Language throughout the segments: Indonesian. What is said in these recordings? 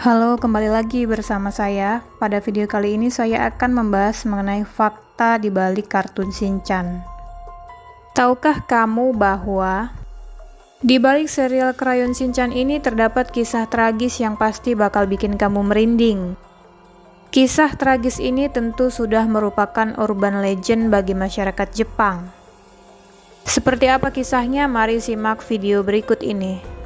Halo, kembali lagi bersama saya. Pada video kali ini saya akan membahas mengenai fakta di balik kartun Shinchan. Tahukah kamu bahwa di balik serial Crayon Shinchan ini terdapat kisah tragis yang pasti bakal bikin kamu merinding. Kisah tragis ini tentu sudah merupakan urban legend bagi masyarakat Jepang. Seperti apa kisahnya? Mari simak video berikut ini.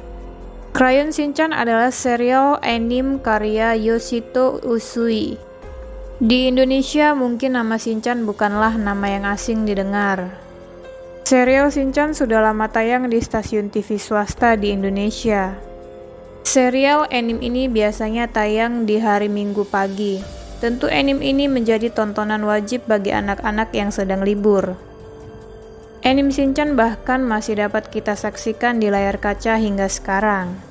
Crayon Shinchan adalah serial anime karya Yoshito Usui. Di Indonesia mungkin nama Shinchan bukanlah nama yang asing didengar. Serial Shinchan sudah lama tayang di stasiun TV swasta di Indonesia. Serial anime ini biasanya tayang di hari Minggu pagi. Tentu anime ini menjadi tontonan wajib bagi anak-anak yang sedang libur. Anime Shinchan bahkan masih dapat kita saksikan di layar kaca hingga sekarang.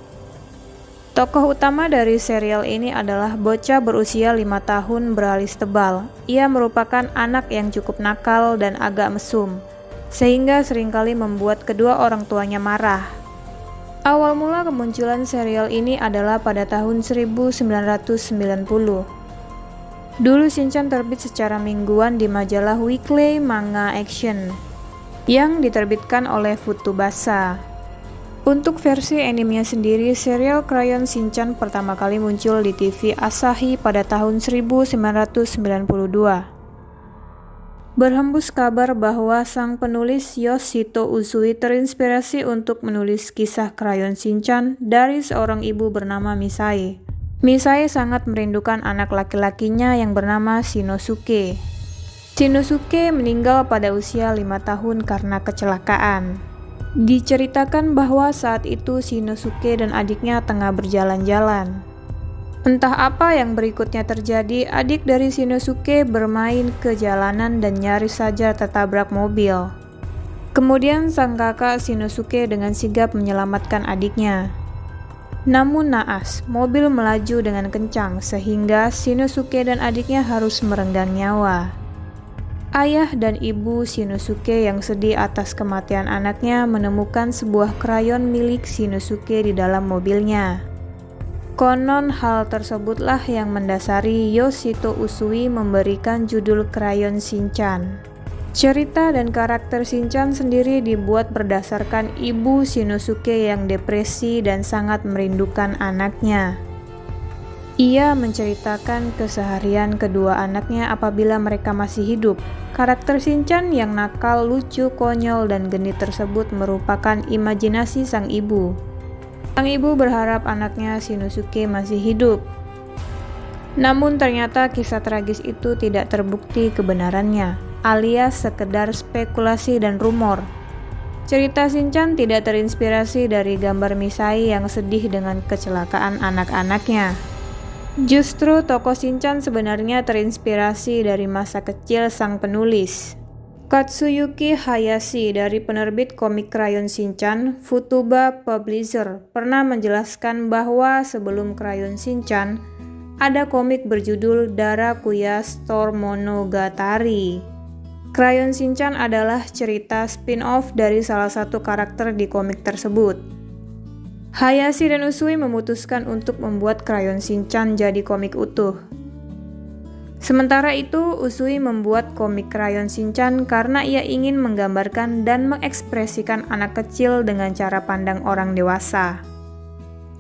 Tokoh utama dari serial ini adalah bocah berusia 5 tahun beralis tebal. Ia merupakan anak yang cukup nakal dan agak mesum, sehingga seringkali membuat kedua orang tuanya marah. Awal mula kemunculan serial ini adalah pada tahun 1990. Dulu Shinchan terbit secara mingguan di majalah Weekly Manga Action yang diterbitkan oleh Futubasa. Untuk versi animenya sendiri, serial Crayon Shinchan pertama kali muncul di TV Asahi pada tahun 1992. Berhembus kabar bahwa sang penulis Yoshito Usui terinspirasi untuk menulis kisah Crayon Shinchan dari seorang ibu bernama Misae. Misae sangat merindukan anak laki-lakinya yang bernama Shinosuke. Shinosuke meninggal pada usia 5 tahun karena kecelakaan. Diceritakan bahwa saat itu Shinosuke dan adiknya tengah berjalan-jalan. Entah apa yang berikutnya terjadi, adik dari Shinosuke bermain ke jalanan dan nyaris saja tertabrak mobil. Kemudian sang kakak Shinosuke dengan sigap menyelamatkan adiknya. Namun naas, mobil melaju dengan kencang sehingga Shinosuke dan adiknya harus merenggang nyawa. Ayah dan ibu Shinosuke yang sedih atas kematian anaknya menemukan sebuah krayon milik Shinosuke di dalam mobilnya. Konon hal tersebutlah yang mendasari Yoshito Usui memberikan judul Crayon Shinchan. Cerita dan karakter Shinchan sendiri dibuat berdasarkan ibu Shinosuke yang depresi dan sangat merindukan anaknya. Ia menceritakan keseharian kedua anaknya apabila mereka masih hidup. Karakter Shinchan yang nakal, lucu, konyol, dan genit tersebut merupakan imajinasi sang ibu. Sang ibu berharap anaknya Shinosuke masih hidup. Namun ternyata kisah tragis itu tidak terbukti kebenarannya, alias sekedar spekulasi dan rumor. Cerita Shinchan tidak terinspirasi dari gambar Misae yang sedih dengan kecelakaan anak-anaknya. Justru tokoh Shinchan sebenarnya terinspirasi dari masa kecil sang penulis. Katsuyuki Hayashi dari penerbit komik Crayon Shinchan, Futuba Publisher, pernah menjelaskan bahwa sebelum Crayon Shinchan, ada komik berjudul Darakuya Store Monogatari. Crayon Shinchan adalah cerita spin-off dari salah satu karakter di komik tersebut. Hayashi dan Usui memutuskan untuk membuat Crayon Shinchan jadi komik utuh. Sementara itu, Usui membuat komik Crayon Shinchan karena ia ingin menggambarkan dan mengekspresikan anak kecil dengan cara pandang orang dewasa.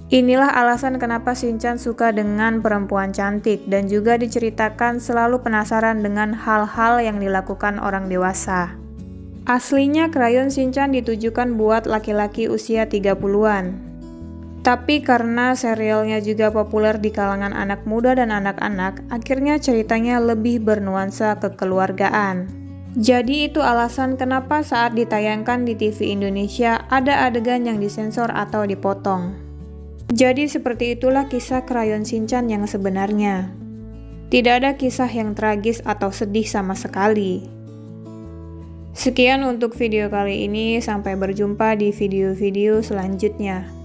Inilah alasan kenapa Shinchan suka dengan perempuan cantik dan juga diceritakan selalu penasaran dengan hal-hal yang dilakukan orang dewasa. Aslinya Crayon Shinchan ditujukan buat laki-laki usia 30-an. Tapi karena serialnya juga populer di kalangan anak muda dan anak-anak, akhirnya ceritanya lebih bernuansa kekeluargaan. Jadi itu alasan kenapa saat ditayangkan di TV Indonesia ada adegan yang disensor atau dipotong. Jadi seperti itulah kisah Crayon Shinchan yang sebenarnya. Tidak ada kisah yang tragis atau sedih sama sekali. Sekian untuk video kali ini, sampai berjumpa di video-video selanjutnya.